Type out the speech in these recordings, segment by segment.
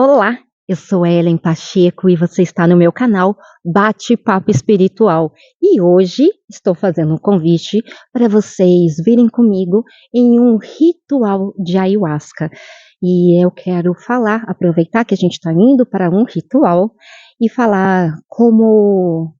Olá, eu sou Ellen Pacheco e você está no meu canal Bate-Papo Espiritual. E hoje estou fazendo um convite para vocês virem comigo em um ritual de ayahuasca. E eu quero aproveitar que a gente está indo para um ritual e falar como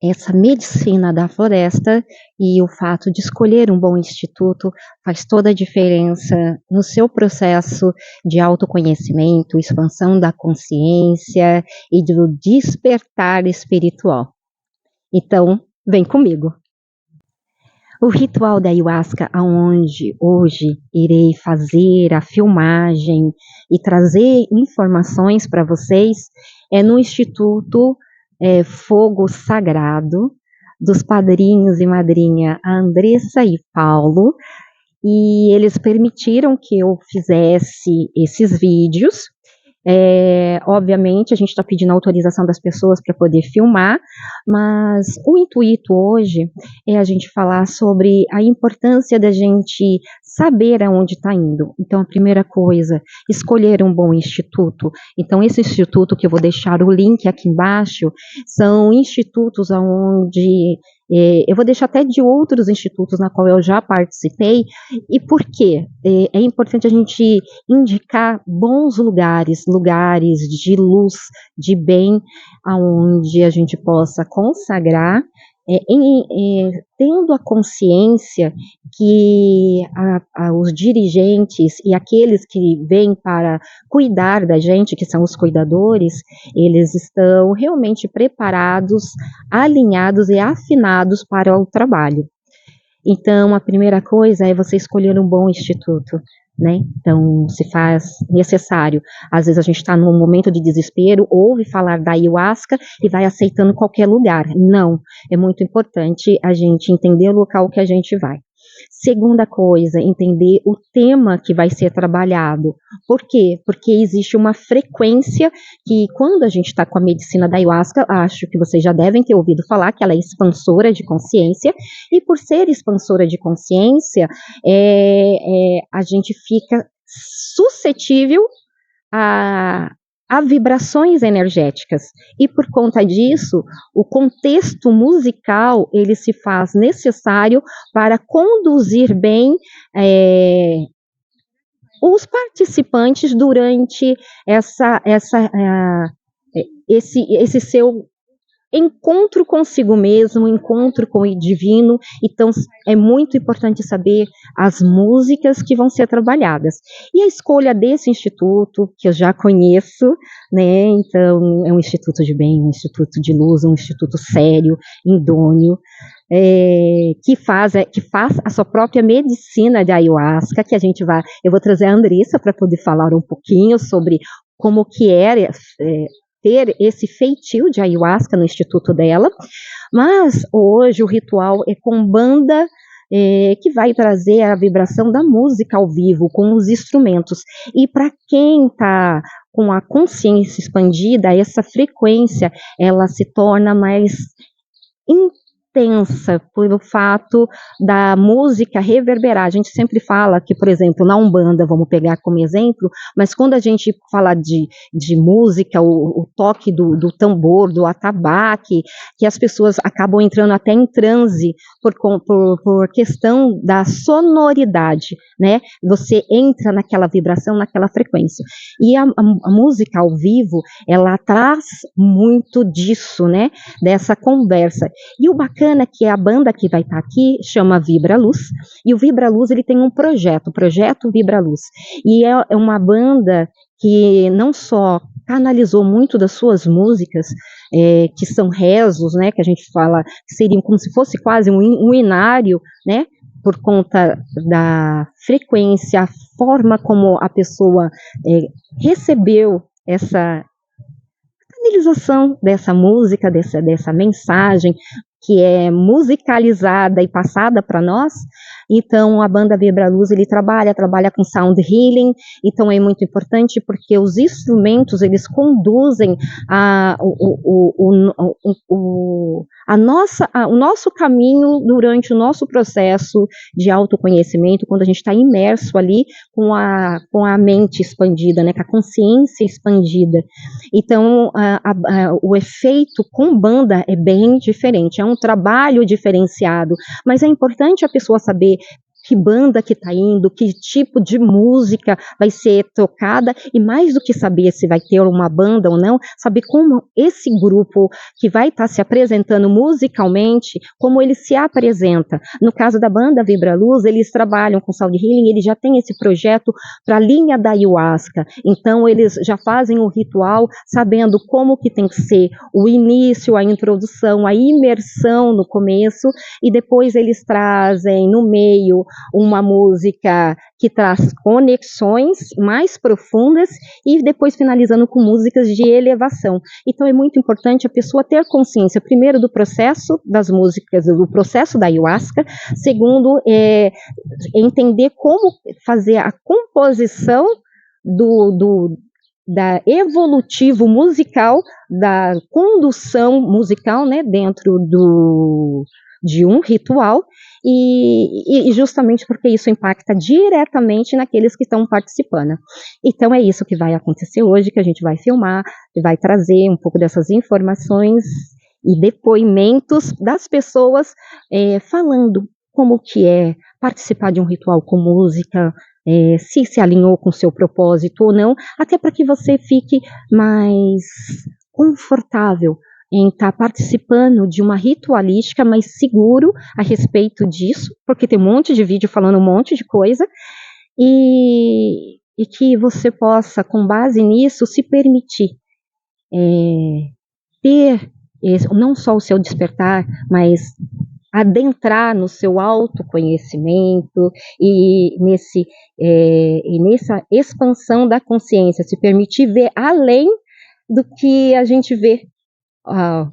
essa medicina da floresta e o fato de escolher um bom instituto faz toda a diferença no seu processo de autoconhecimento, expansão da consciência e do despertar espiritual. Então, vem comigo. O ritual da ayahuasca, aonde hoje irei fazer a filmagem e trazer informações para vocês, é no Instituto Fogo Sagrado, dos padrinhos e madrinha Andressa e Paulo, e eles permitiram que eu fizesse esses vídeos. Obviamente, a gente está pedindo autorização das pessoas para poder filmar, mas o intuito hoje é a gente falar sobre a importância da gente saber aonde está indo. Então, a primeira coisa, escolher um bom instituto. Então, esse instituto, que eu vou deixar o link aqui embaixo, são institutos onde eu vou deixar até de outros institutos na qual eu já participei. E por quê? É importante a gente indicar bons lugares de luz, de bem, aonde a gente possa consagrar, tendo a consciência que os dirigentes e aqueles que vêm para cuidar da gente, que são os cuidadores, eles estão realmente preparados, alinhados e afinados para o trabalho. Então, a primeira coisa é você escolher um bom instituto, né? Então, se faz necessário. Às vezes a gente está num momento de desespero, ouve falar da ayahuasca e vai aceitando qualquer lugar. Não, é muito importante a gente entender o local que a gente vai. Segunda coisa, entender o tema que vai ser trabalhado. Por quê? Porque existe uma frequência que, quando a gente está com a medicina da ayahuasca, acho que vocês já devem ter ouvido falar que ela é expansora de consciência, e por ser expansora de consciência, a gente fica suscetível a vibrações energéticas, e por conta disso, o contexto musical ele se faz necessário para conduzir bem os participantes durante esse seu encontro consigo mesmo, encontro com o divino. Então, é muito importante saber as músicas que vão ser trabalhadas. E a escolha desse instituto, que eu já conheço, né? Então, é um instituto de bem, um instituto de luz, um instituto sério, idôneo, que faz a sua própria medicina de ayahuasca, que eu vou trazer a Andressa para poder falar um pouquinho sobre como que é ter esse feitio de ayahuasca no instituto dela, mas hoje o ritual é com banda que vai trazer a vibração da música ao vivo, com os instrumentos. E para quem está com a consciência expandida, essa frequência, ela se torna mais intensa pelo fato da música reverberar. A gente sempre fala que, por exemplo, na Umbanda, vamos pegar como exemplo, mas quando a gente fala de música, o toque do tambor, do atabaque, que as pessoas acabam entrando até em transe por questão da sonoridade, né? Você entra naquela vibração, naquela frequência. E a música ao vivo, ela traz muito disso, né? Dessa conversa. E o bacana é que a banda que vai estar aqui chama Vibra Luz, e o Vibra Luz ele tem um projeto, o Projeto Vibra Luz, e é uma banda que não só canalizou muito das suas músicas, que são rezos, né, que a gente fala que seriam como se fosse quase um inário, né, por conta da frequência, a forma como a pessoa recebeu essa canalização dessa música, dessa mensagem, que é musicalizada e passada para nós. Então, a banda Vibra Luz, ele trabalha com sound healing, então é muito importante porque os instrumentos, eles conduzem o nosso caminho durante o nosso processo de autoconhecimento, quando a gente está imerso ali com a mente expandida, né, com a consciência expandida. Então, o efeito com banda é bem diferente, é um trabalho diferenciado, mas é importante a pessoa saber que banda que está indo, que tipo de música vai ser tocada, e mais do que saber se vai ter uma banda ou não, saber como esse grupo que vai estar se apresentando musicalmente, como ele se apresenta. No caso da banda Vibra Luz, eles trabalham com sound healing, eles já têm esse projeto para a linha da ayahuasca, então eles já fazem o ritual sabendo como que tem que ser o início, a introdução, a imersão no começo, e depois eles trazem no meio uma música que traz conexões mais profundas e depois finalizando com músicas de elevação. Então é muito importante a pessoa ter consciência, primeiro, do processo das músicas, do processo da ayahuasca, segundo, entender como fazer a composição da evolutivo musical, da condução musical, né, dentro de um ritual, e justamente porque isso impacta diretamente naqueles que estão participando. Então é isso que vai acontecer hoje, que a gente vai filmar, e vai trazer um pouco dessas informações e depoimentos das pessoas falando como que é participar de um ritual com música, se alinhou com o seu propósito ou não, até para que você fique mais confortável em estar participando de uma ritualística mais seguro a respeito disso, porque tem um monte de vídeo falando um monte de coisa, e que você possa, com base nisso, se permitir ter não só o seu despertar, mas adentrar no seu autoconhecimento e nessa expansão da consciência, se permitir ver além do que a gente vê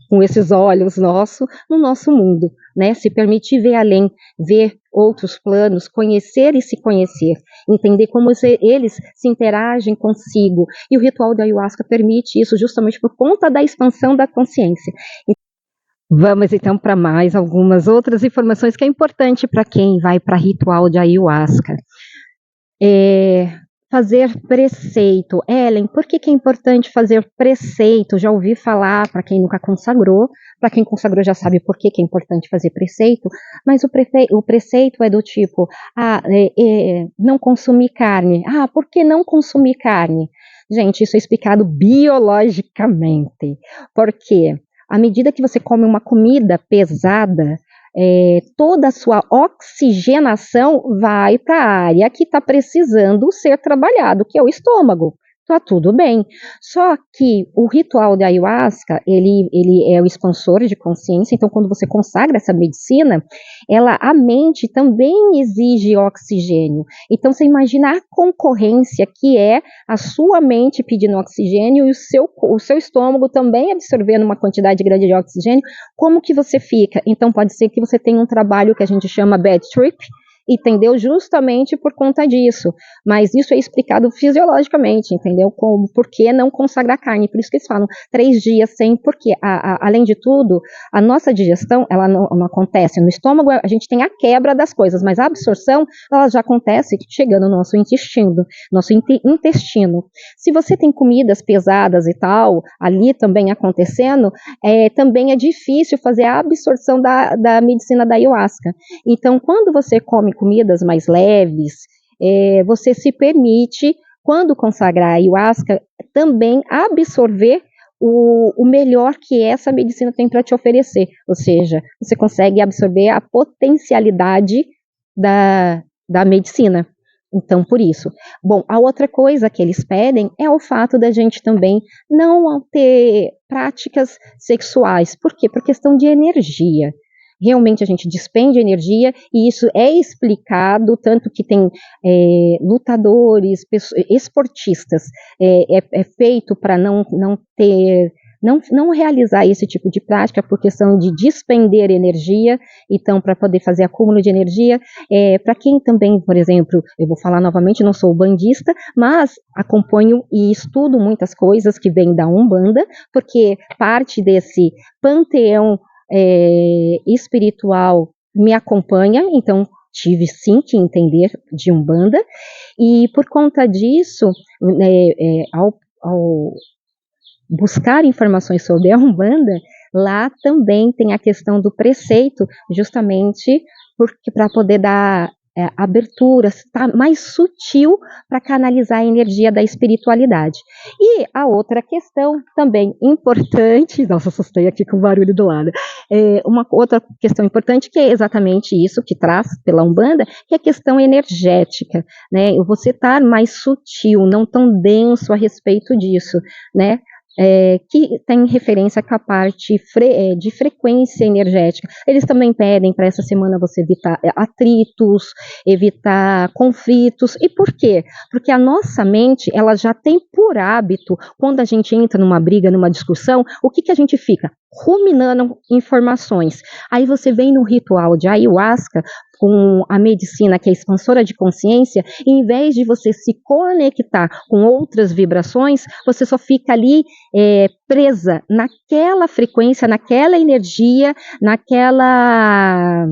com esses olhos nossos no nosso mundo, né? Se permitir ver além, ver outros planos, conhecer e se conhecer, entender como eles se interagem consigo. E o ritual da ayahuasca permite isso justamente por conta da expansão da consciência. Vamos então para mais algumas outras informações que é importante para quem vai para ritual de ayahuasca. Fazer preceito. Ellen, por que é importante fazer preceito? Já ouvi falar, para quem nunca consagrou, para quem consagrou já sabe por que é importante fazer preceito, mas o preceito é do tipo, não consumir carne. Por que não consumir carne? Gente, isso é explicado biologicamente, porque à medida que você come uma comida pesada, toda a sua oxigenação vai para a área que está precisando ser trabalhado, que é o estômago. Tá tudo bem. Só que o ritual da ayahuasca, ele é o expansor de consciência, então quando você consagra essa medicina, a mente também exige oxigênio. Então você imagina a concorrência que é a sua mente pedindo oxigênio e o seu estômago também absorvendo uma quantidade grande de oxigênio, como que você fica? Então pode ser que você tenha um trabalho que a gente chama bad trip, entendeu? Justamente por conta disso, mas isso é explicado fisiologicamente, entendeu? Por que não consagrar carne, por isso que eles falam 3 dias sem, porque além de tudo, a nossa digestão, ela não acontece no estômago, a gente tem a quebra das coisas, mas a absorção, ela já acontece chegando no nosso intestino. Se você tem comidas pesadas e tal, ali também acontecendo, também é difícil fazer a absorção da medicina da ayahuasca. Então, quando você come comidas mais leves, você se permite, quando consagrar a ayahuasca, também absorver o melhor que essa medicina tem para te oferecer, ou seja, você consegue absorver a potencialidade da medicina. Então, por isso. Bom, a outra coisa que eles pedem é o fato da gente também não ter práticas sexuais. Por quê? Por questão de energia. Realmente a gente despende energia e isso é explicado, tanto que tem lutadores, esportistas, é feito para não ter não realizar esse tipo de prática por questão de despender energia, então para poder fazer acúmulo de energia, para quem também, por exemplo, eu vou falar novamente, não sou bandista, mas acompanho e estudo muitas coisas que vêm da Umbanda, porque parte desse panteão espiritual me acompanha, então tive sim que entender de Umbanda, e por conta disso, ao buscar informações sobre a Umbanda, lá também tem a questão do preceito, justamente para poder dar abertura, tá mais sutil para canalizar a energia da espiritualidade. E a outra questão também importante, nossa, assustei aqui com o barulho do lado, uma outra questão importante que é exatamente isso que traz pela Umbanda, que é a questão energética, né? Você estar mais sutil, não tão denso a respeito disso, né? Que tem referência com a parte de frequência energética. Eles também pedem para essa semana você evitar atritos, evitar conflitos. E por quê? Porque a nossa mente, ela já tem por hábito, quando a gente entra numa briga, numa discussão, o que a gente fica? Ruminando informações. Aí você vem no ritual de ayahuasca, com a medicina que é expansora de consciência, e em vez de você se conectar com outras vibrações, você só fica ali presa naquela frequência, naquela energia, naquela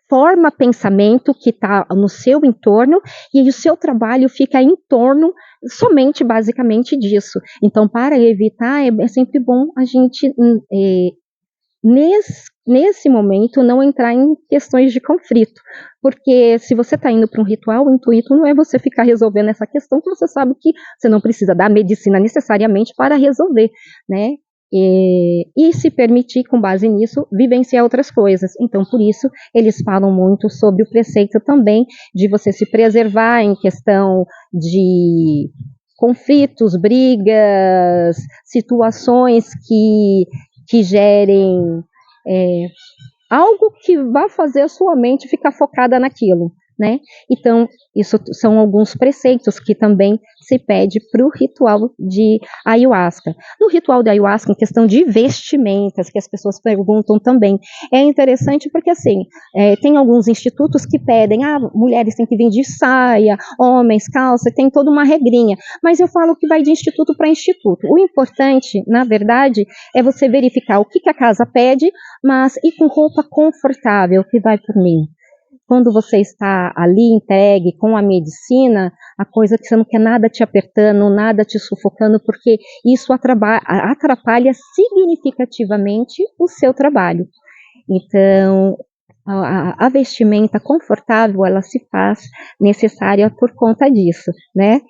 forma pensamento que está no seu entorno, e o seu trabalho fica em torno somente basicamente disso. Então, para evitar, é sempre bom a gente nesse momento não entrar em questões de conflito, porque se você está indo para um ritual, o intuito não é você ficar resolvendo essa questão, que você sabe que você não precisa da medicina necessariamente para resolver, né? E se permitir, com base nisso, vivenciar outras coisas. Então, por isso, eles falam muito sobre o preceito também de você se preservar em questão de conflitos, brigas, situações que gerem algo que vai fazer a sua mente ficar focada naquilo, né? Então, isso são alguns preceitos que também se pede para o ritual de ayahuasca. No ritual de ayahuasca, em questão de vestimentas, que as pessoas perguntam também, é interessante porque, assim, tem alguns institutos que pedem, mulheres têm que vir de saia, homens, calça, tem toda uma regrinha, mas eu falo que vai de instituto para instituto. O importante, na verdade, é você verificar o que a casa pede, mas ir com roupa confortável, que vai por mim. Quando você está ali entregue com a medicina, a coisa que você não quer nada te apertando, nada te sufocando, porque isso atrapalha significativamente o seu trabalho. Então, a vestimenta confortável, ela se faz necessária por conta disso, né?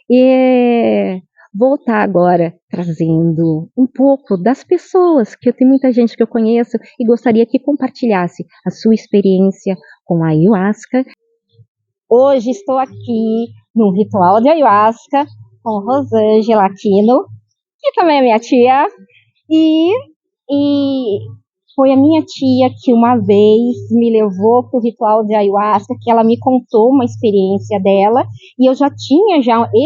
E voltar agora trazendo um pouco das pessoas, que eu tenho muita gente que eu conheço e gostaria que compartilhasse a sua experiência com a ayahuasca. Hoje estou aqui no ritual de ayahuasca com Rosângela Aquino, que também é minha tia, e foi a minha tia que uma vez me levou para o ritual de ayahuasca, que ela me contou uma experiência dela, e eu já tinha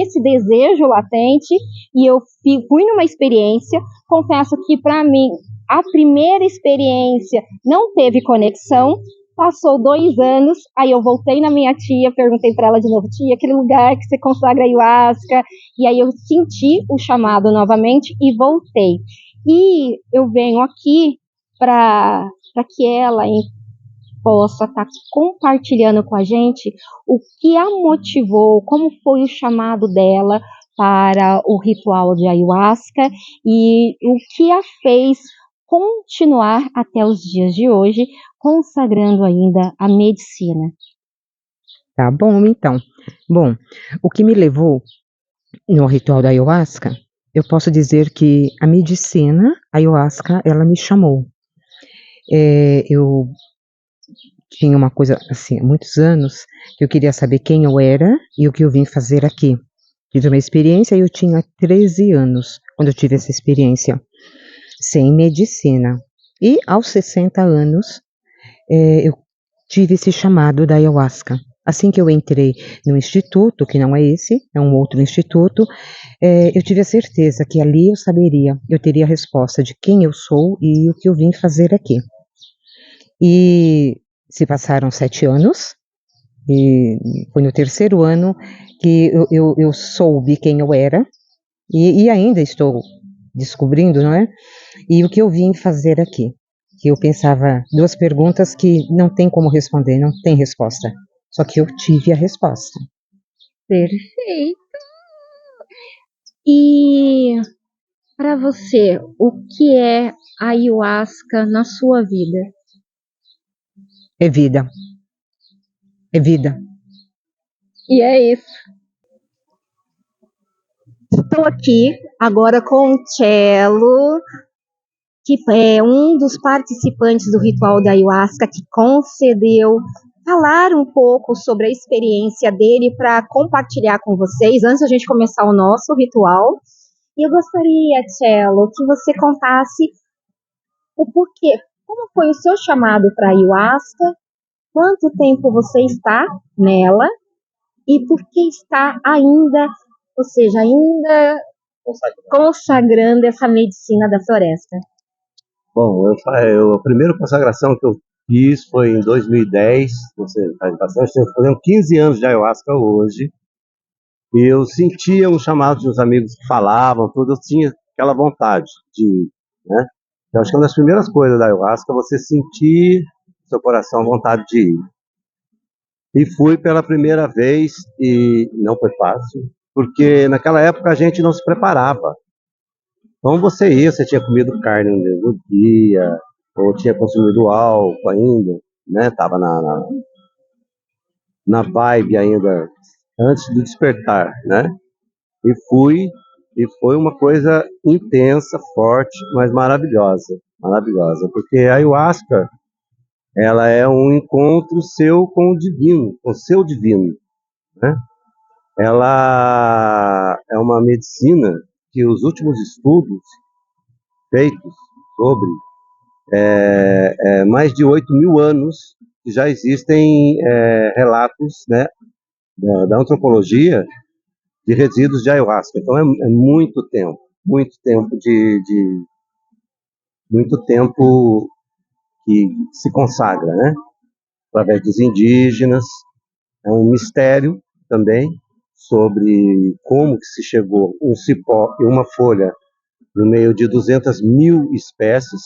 esse desejo latente, e eu fui numa experiência. Confesso que para mim a primeira experiência não teve conexão. Passou 2 anos, aí eu voltei na minha tia, perguntei para ela de novo, tia, aquele lugar que você consagra ayahuasca, e aí eu senti o chamado novamente e voltei. E eu venho aqui para que ela possa estar compartilhando com a gente o que a motivou, como foi o chamado dela para o ritual de ayahuasca e o que a fez continuar até os dias de hoje, consagrando ainda a medicina. Tá bom, então. Bom, o que me levou no ritual da ayahuasca, eu posso dizer que a medicina, a ayahuasca, ela me chamou. Eu tinha uma coisa, assim, há muitos anos, que eu queria saber quem eu era e o que eu vim fazer aqui. Tive uma experiência e eu tinha 13 anos, quando eu tive essa experiência, sem medicina. E aos 60 anos, eu tive esse chamado da ayahuasca. Assim que eu entrei no instituto, que não é esse, é um outro instituto, eu tive a certeza que ali eu teria a resposta de quem eu sou e o que eu vim fazer aqui. E se passaram 7 anos, e foi no terceiro ano que eu soube quem eu era, e ainda estou descobrindo, não é? E o que eu vim fazer aqui. Que eu pensava, duas perguntas que não tem como responder, não tem resposta. Só que eu tive a resposta. Perfeito. E para você, o que é a ayahuasca na sua vida? É vida. É vida. E é isso. Estou aqui agora com o Cello, que é um dos participantes do ritual da ayahuasca, que concedeu falar um pouco sobre a experiência dele para compartilhar com vocês antes da gente começar o nosso ritual. E eu gostaria, Cello, que você contasse o porquê, como foi o seu chamado para a ayahuasca, quanto tempo você está nela e por que está ainda, ou seja, ainda consagrando essa medicina da floresta. Bom, a primeira consagração que eu fiz foi em 2010, ou seja, faz bastante tempo, fazendo 15 anos de ayahuasca hoje, e eu sentia um chamado de uns amigos que falavam, tudo, eu tinha aquela vontade de ir, né? Eu acho que uma das primeiras coisas da ayahuasca é você sentir no seu coração a vontade de ir. E fui pela primeira vez e não foi fácil, porque naquela época a gente não se preparava. Então você ia, você tinha comido carne no dia, ou tinha consumido álcool ainda, né? Tava na vibe ainda, antes do despertar, né? E fui, e foi uma coisa intensa, forte, mas maravilhosa, maravilhosa, porque a ayahuasca, ela é um encontro seu com o divino, com o seu divino, né? Ela é uma medicina que os últimos estudos feitos sobre mais de 8.000 anos que já existem relatos, né, da antropologia de resíduos de ayahuasca. Então é muito tempo muito tempo que se consagra, né, através dos indígenas. É um mistério também sobre como que se chegou um cipó e uma folha no meio de 200.000 espécies.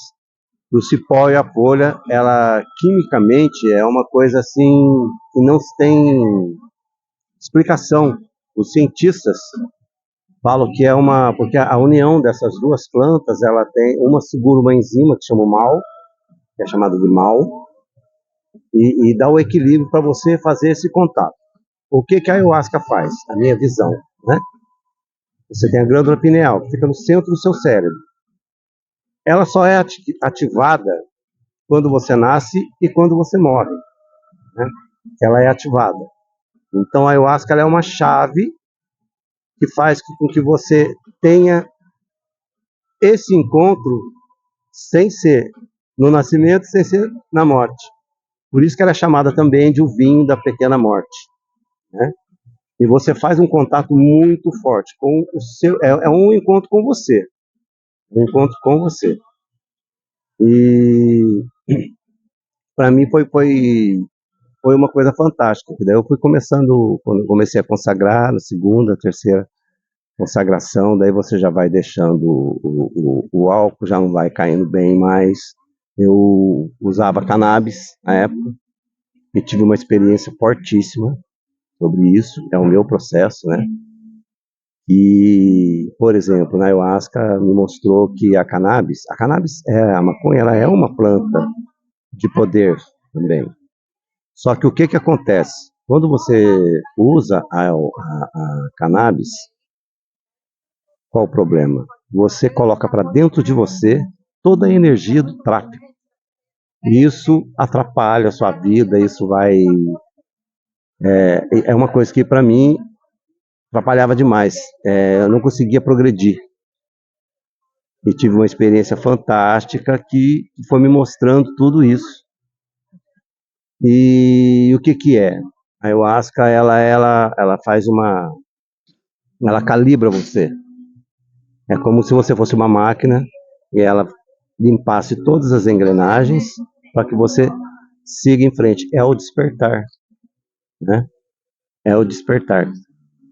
O cipó e a folha, ela quimicamente é uma coisa assim que não se tem explicação. Os cientistas falam que é porque a união dessas duas plantas, ela tem, uma segura uma enzima que chama mal, que é chamada de mal, e dá o equilíbrio para você fazer esse contato. O que que a ayahuasca faz? A minha visão, né? Você tem a glândula pineal, que fica no centro do seu cérebro. Ela só é ativada quando você nasce e quando você morre, né? Ela é ativada. Então a ayahuasca ela é uma chave que faz com que você tenha esse encontro sem ser no nascimento, sem ser na morte. Por isso que ela é chamada também de o vinho da pequena morte, né? E você faz um contato muito forte com o seu, é um encontro com você, um encontro com você. E para mim foi uma coisa fantástica. Daí eu fui começando, quando eu comecei a consagrar, na segunda, terceira consagração, daí você já vai deixando o álcool, já não vai caindo bem mais. Eu usava cannabis na época e tive uma experiência fortíssima sobre isso, é o meu processo, né? E, por exemplo, na ayahuasca me mostrou que a maconha, ela é uma planta de poder também. Só que o que que acontece? Quando você usa a cannabis, qual o problema? Você coloca para dentro de você toda a energia do tráfico. E isso atrapalha a sua vida, isso vai... É uma coisa que para mim atrapalhava demais. Eu não conseguia progredir. E tive uma experiência fantástica que foi me mostrando tudo isso. E o que que é? A ayahuasca, ela faz ela calibra você. É como se você fosse uma máquina e ela limpasse todas as engrenagens para que você siga em frente. É o despertar, né? É o despertar.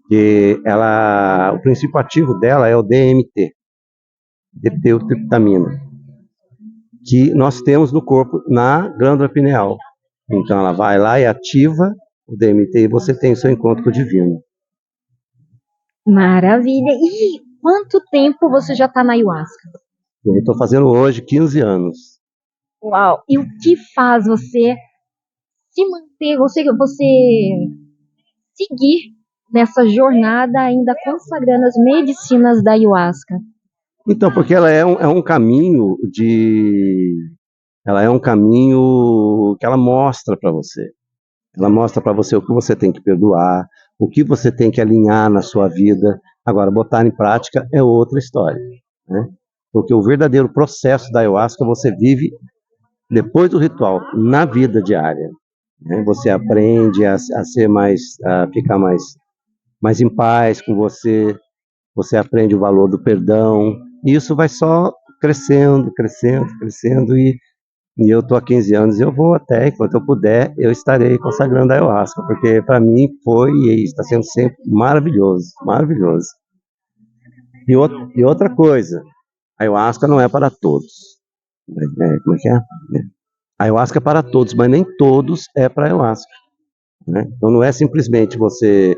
Que o princípio ativo dela é o DMT, deuteritriptamina, que nós temos no corpo na glândula pineal. Então ela vai lá e ativa o DMT e você tem o seu encontro com o divino. Maravilha! E quanto tempo você já está na ayahuasca? Eu estou fazendo hoje 15 anos. Uau! E o que faz você se manter, você seguir nessa jornada ainda consagrando as medicinas da ayahuasca? Então, porque ela é um caminho ela é um caminho que ela mostra para você. Ela mostra para você o que você tem que perdoar, o que você tem que alinhar na sua vida. Agora, botar em prática é outra história, né? Porque o verdadeiro processo da ayahuasca você vive depois do ritual, na vida diária, né? Você aprende a ser a ficar mais em paz com você, você aprende o valor do perdão, e isso vai só crescendo, crescendo, crescendo, e eu estou há 15 anos e eu vou até, enquanto eu puder, eu estarei consagrando a ayahuasca, porque para mim foi e está sendo sempre maravilhoso, maravilhoso. E outra coisa, a ayahuasca não é para todos. Como é que é? A ayahuasca é para todos, mas nem todos é para ayahuasca, né? Então não é simplesmente você,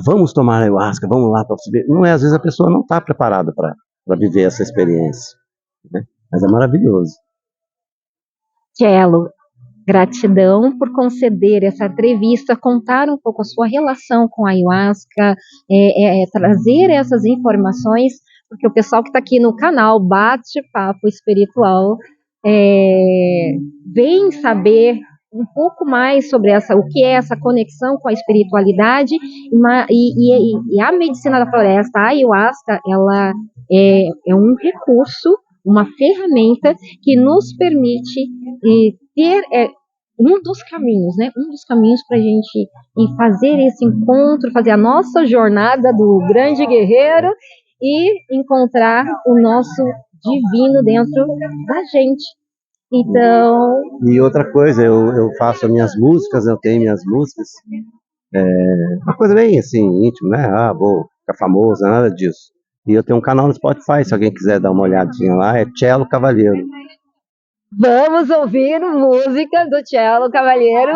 vamos tomar ayahuasca, vamos lá para você ver. Não é, às vezes a pessoa não está preparada para viver essa experiência, né? Mas é maravilhoso. Cello, gratidão por conceder essa entrevista, contar um pouco a sua relação com a ayahuasca, trazer essas informações, porque o pessoal que está aqui no canal Bate-Papo Espiritual vem saber um pouco mais sobre o que é essa conexão com a espiritualidade e a medicina da floresta, a ayahuasca, ela é um recurso, uma ferramenta que nos permite ter um dos caminhos, né? Um dos caminhos para a gente fazer esse encontro, fazer a nossa jornada do grande guerreiro e encontrar o nosso divino dentro da gente. Então. E outra coisa, eu faço as minhas músicas, eu tenho minhas músicas, uma coisa bem assim, íntima, né? Vou ficar famoso, nada disso. E eu tenho um canal no Spotify, se alguém quiser dar uma olhadinha lá, é Cello Cavalheiro. Vamos ouvir músicas do Cello Cavalheiro,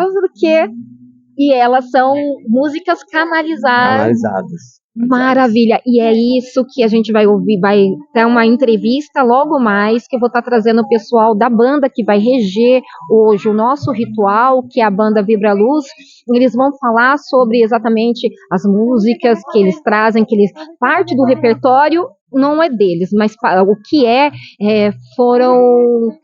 e elas são músicas canalizadas. Maravilha, e é isso que a gente vai ouvir, vai ter uma entrevista logo mais, que eu vou estar trazendo o pessoal da banda que vai reger hoje o nosso ritual, que é a banda Vibra Luz. Eles vão falar sobre exatamente as músicas que eles trazem, parte do repertório não é deles, mas o que foram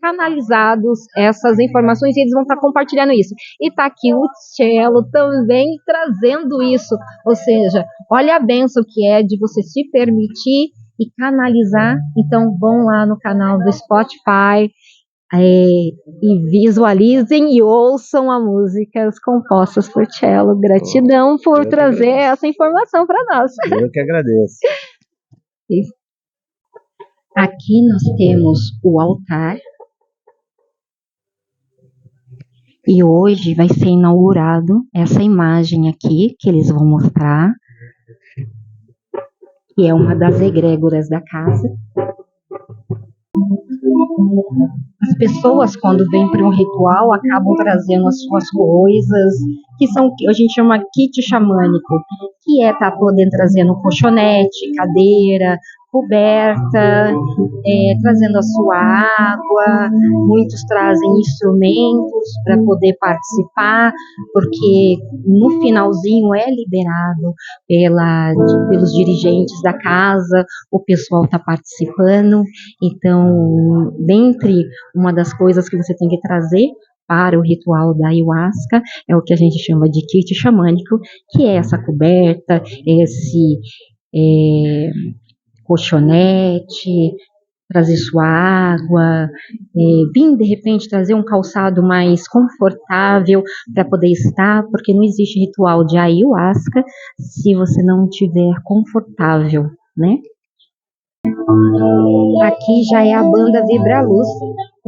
canalizados essas informações e eles vão estar compartilhando isso. E tá aqui o Cello também trazendo isso, ou seja, olha a benção que é de você se permitir e canalizar. Então vão lá no canal do Spotify e visualizem e ouçam as músicas compostas por Cello. Gratidão por trazer essa informação para nós. Eu que agradeço. Aqui nós temos o altar e hoje vai ser inaugurado essa imagem aqui que eles vão mostrar, que é uma das egrégoras da casa. As pessoas, quando vêm para um ritual, acabam trazendo as suas coisas, que a gente chama kit xamânico, que tá podendo trazendo colchonete, cadeira, coberta, trazendo a sua água. Muitos trazem instrumentos para poder participar, porque no finalzinho é liberado pelos dirigentes da casa, o pessoal está participando. Então, dentre uma das coisas que você tem que trazer para o ritual da ayahuasca é o que a gente chama de kit xamânico, que é essa coberta, esse colchonete, trazer sua água, vir de repente trazer um calçado mais confortável para poder estar, porque não existe ritual de ayahuasca se você não estiver confortável, né? Aqui já é a banda Vibra Luz,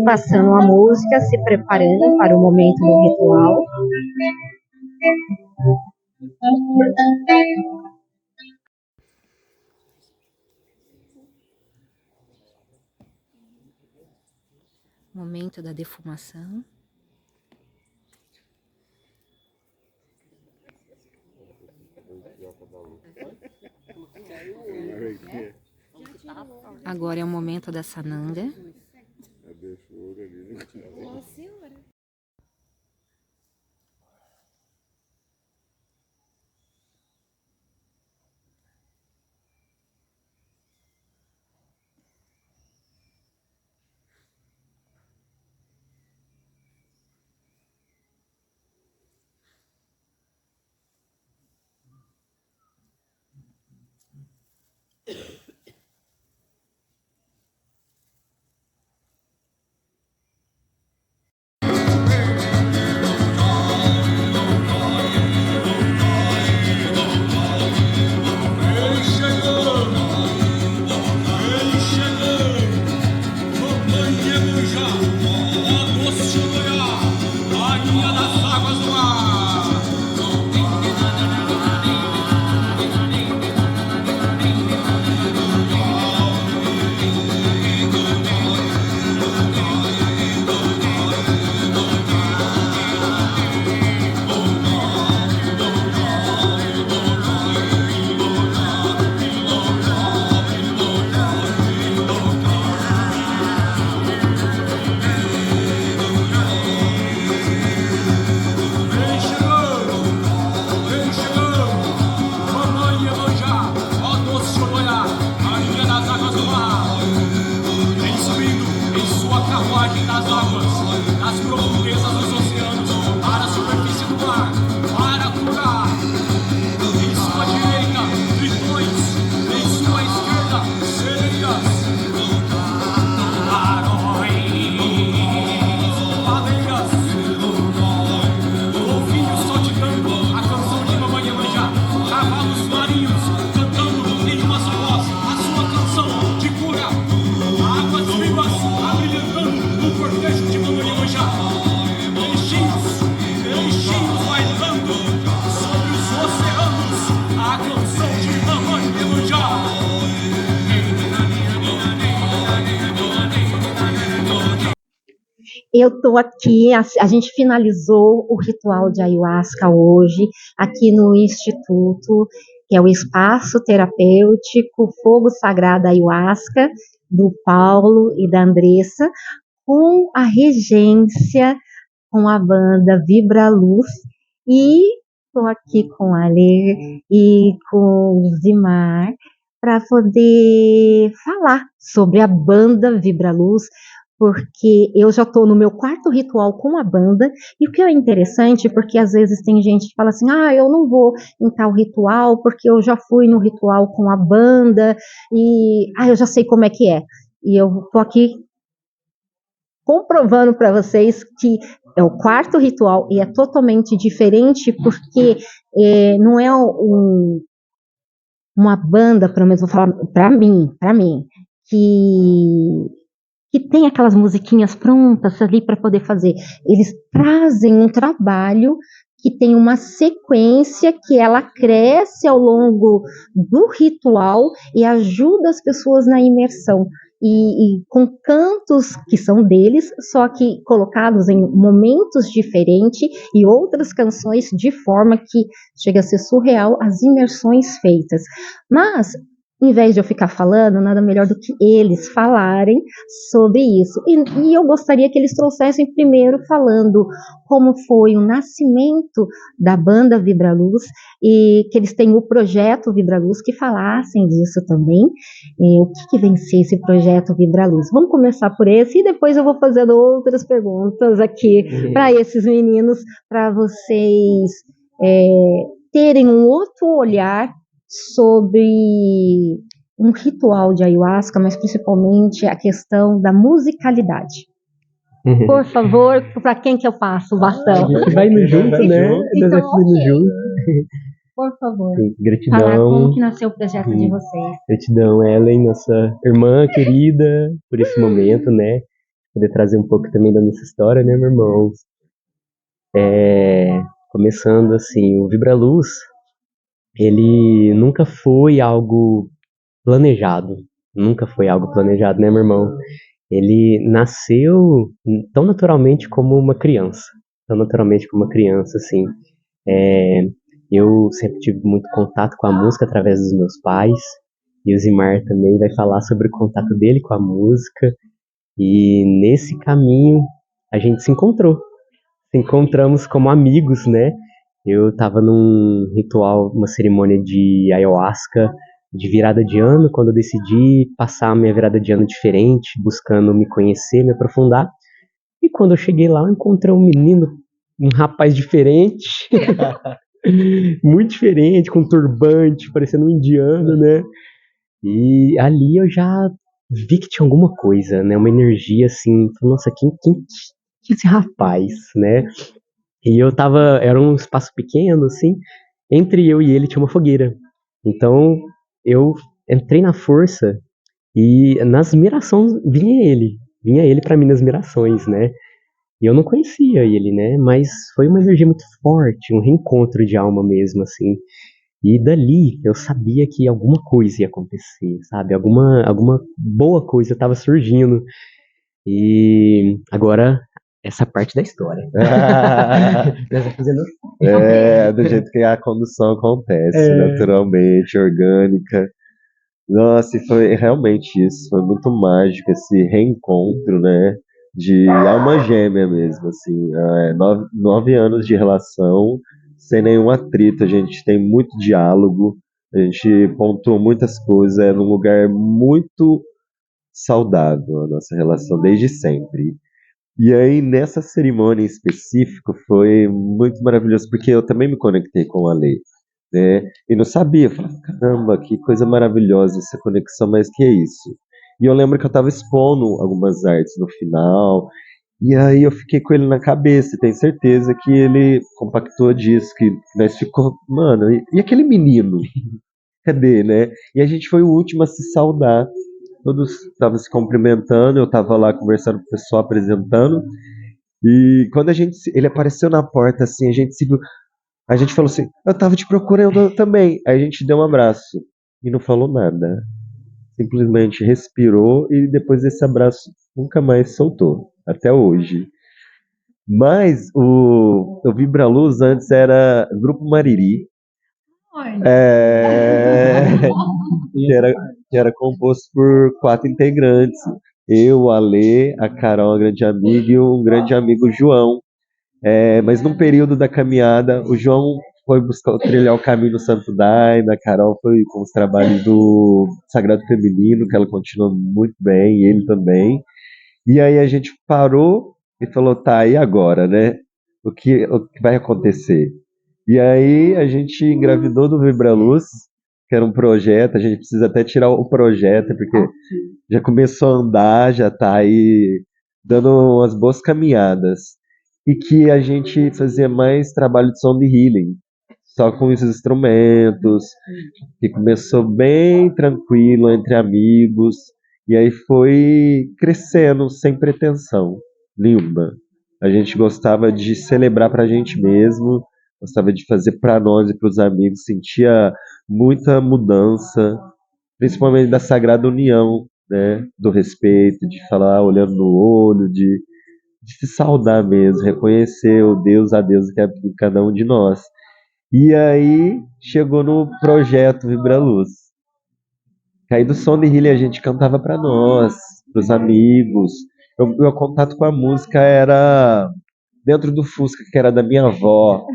passando a música, se preparando para o momento do ritual. Momento da defumação. Agora é o momento da sananga. Eu estou aqui, a gente finalizou o ritual de ayahuasca hoje, aqui no Instituto, que é o Espaço Terapêutico Fogo Sagrado Ayahuasca, do Paulo e da Andressa, com a regência, com a banda Vibra Luz, e estou aqui com a Lê e com o Zimar, para poder falar sobre a banda Vibra Luz, porque eu já estou no meu quarto ritual com a banda, e o que é interessante, porque às vezes tem gente que fala assim, eu não vou em tal ritual, porque eu já fui no ritual com a banda, e eu já sei como é que é. E eu estou aqui comprovando para vocês que é o quarto ritual, e é totalmente diferente, porque não é uma banda, pelo menos vou falar para mim, que tem aquelas musiquinhas prontas ali para poder fazer. Eles trazem um trabalho que tem uma sequência que ela cresce ao longo do ritual e ajuda as pessoas na imersão. E com cantos que são deles, só que colocados em momentos diferentes e outras canções de forma que chega a ser surreal as imersões feitas. Mas em vez de eu ficar falando, nada melhor do que eles falarem sobre isso. E eu gostaria que eles trouxessem primeiro falando como foi o nascimento da banda Vibra Luz, e que eles têm o projeto Vibra Luz, que falassem disso também, o que vem ser esse projeto Vibra Luz. Vamos começar por esse, e depois eu vou fazendo outras perguntas aqui para esses meninos, para vocês terem um outro olhar sobre um ritual de ayahuasca, mas principalmente a questão da musicalidade. Por favor, para quem que eu passo o A bastão? gente vai no junto, né? Nós Então, vai no junto. Por favor, falar Gratidão, como que nasceu o projeto de vocês. gratidão, Ellen, nossa irmã querida, por esse momento, né? Poder trazer um pouco também da nossa história, né, meu irmão? Começando assim, o Vibraluz, ele nunca foi algo planejado. Nunca foi algo planejado, né, meu irmão? Ele nasceu tão naturalmente como uma criança. Tão naturalmente como uma criança, assim. Eu sempre tive muito contato com a música através dos meus pais. E o Zimar também vai falar sobre o contato dele com a música. E nesse caminho a gente se encontrou. Se encontramos como amigos, né? Eu estava num ritual, uma cerimônia de ayahuasca de virada de ano, quando eu decidi passar a minha virada de ano diferente, buscando me conhecer, me aprofundar. E quando eu cheguei lá, eu encontrei um menino, um rapaz diferente, muito diferente, com turbante, parecendo um indiano, né? E ali eu já vi que tinha alguma coisa, né? Uma energia assim, falei, nossa, quem que é esse rapaz, né? E eu tava, era um espaço pequeno, assim, entre eu e ele tinha uma fogueira. Então, eu entrei na força e nas mirações vinha ele pra mim nas mirações, né? E eu não conhecia ele, né? Mas foi uma energia muito forte, um reencontro de alma mesmo, assim. E dali eu sabia que alguma coisa ia acontecer, sabe? Alguma boa coisa estava surgindo. E agora, essa parte da história. Nós vamos fazendo Do jeito que a condução acontece, naturalmente, orgânica. Nossa, e foi realmente isso, foi muito mágico esse reencontro, né? De alma gêmea mesmo, assim. 9 anos de relação, sem nenhum atrito, a gente tem muito diálogo, a gente pontuou muitas coisas, é num lugar muito saudável a nossa relação, desde sempre. E aí, nessa cerimônia em específico, foi muito maravilhoso, porque eu também me conectei com a Lei, né? E não sabia, eu falei, caramba, que coisa maravilhosa essa conexão, mas que é isso? E eu lembro que eu estava expondo algumas artes no final, e aí eu fiquei com ele na cabeça, e tenho certeza que ele compactou disso, que nós ficou, mano, e aquele menino? Cadê, né? E a gente foi o último a se saudar. Todos estavam se cumprimentando, eu estava lá conversando com o pessoal, apresentando. E quando ele apareceu na porta, assim, a gente falou assim, eu tava te procurando também. Aí a gente deu um abraço e não falou nada. Simplesmente respirou e depois desse abraço nunca mais soltou, até hoje. Mas o Vibraluz antes era Grupo Mariri, é, que era composto por 4 integrantes. Eu, a Lê, a Carol, a grande amiga, e um grande amigo, o João. Mas num período da caminhada, o João foi buscar trilhar o caminho do Santo Daime, a Carol foi com os trabalhos do Sagrado Feminino, que ela continua muito bem, e ele também. E aí a gente parou e falou, tá, e agora, né? O que vai acontecer? E aí a gente engravidou do Vibraluz, que era um projeto, a gente precisa até tirar o projeto, porque já começou a andar, já tá aí dando umas boas caminhadas. E que a gente fazia mais trabalho de sound healing, só com esses instrumentos, que começou bem tranquilo, entre amigos, e aí foi crescendo sem pretensão nenhuma. A gente gostava de celebrar pra gente mesmo, gostava de fazer pra nós e pros amigos, sentia muita mudança, principalmente da Sagrada União, né? Do respeito, de falar olhando no olho, de se saudar mesmo, reconhecer o Deus, a Deus que é em cada um de nós. E aí chegou no projeto Vibra Luz. Aí do som de Healing a gente cantava para nós, para os amigos. Meu contato com a música era dentro do Fusca, que era da minha avó,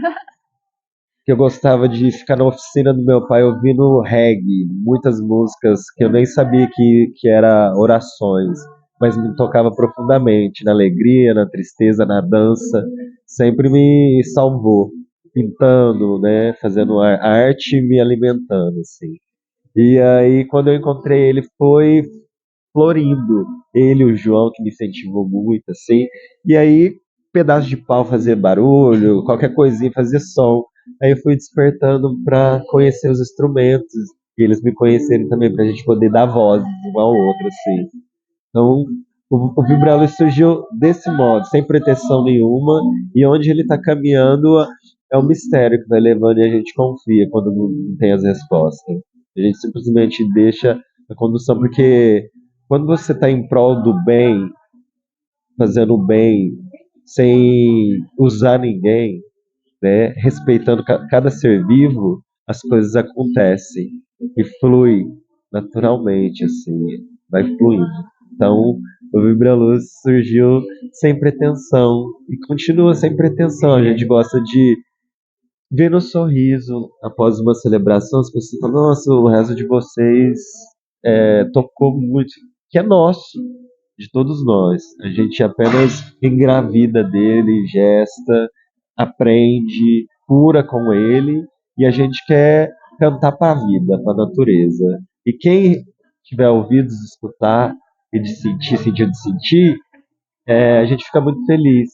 que eu gostava de ficar na oficina do meu pai ouvindo reggae, muitas músicas que eu nem sabia que era orações, mas me tocava profundamente, na alegria, na tristeza, na dança, sempre me salvou, pintando, né, fazendo a arte me alimentando, assim. E aí, quando eu encontrei ele, foi florindo. Ele, o João, que me incentivou muito, assim. E aí, pedaço de pau fazia barulho, qualquer coisinha fazia som. Aí eu fui despertando para conhecer os instrumentos, e eles me conhecerem também, para a gente poder dar voz um ao outro, assim. Então, o Vibralo surgiu desse modo, sem pretensão nenhuma, e onde ele está caminhando é um mistério que vai levando e a gente confia quando não tem as respostas. A gente simplesmente deixa a condução, porque quando você está em prol do bem, fazendo o bem, sem usar ninguém, né, respeitando cada ser vivo, as coisas acontecem e flui naturalmente, assim, vai fluindo. Então, o Vibra Luz surgiu sem pretensão e continua sem pretensão. A gente gosta de ver no sorriso após uma celebração, as pessoas falam, nossa, o resto de vocês tocou muito, que é nosso, de todos nós. A gente apenas engravida dele, gesta, aprende, cura com ele e a gente quer cantar para a vida, para a natureza. E quem tiver ouvidos de escutar e de sentir, sentir de sentir, a gente fica muito feliz.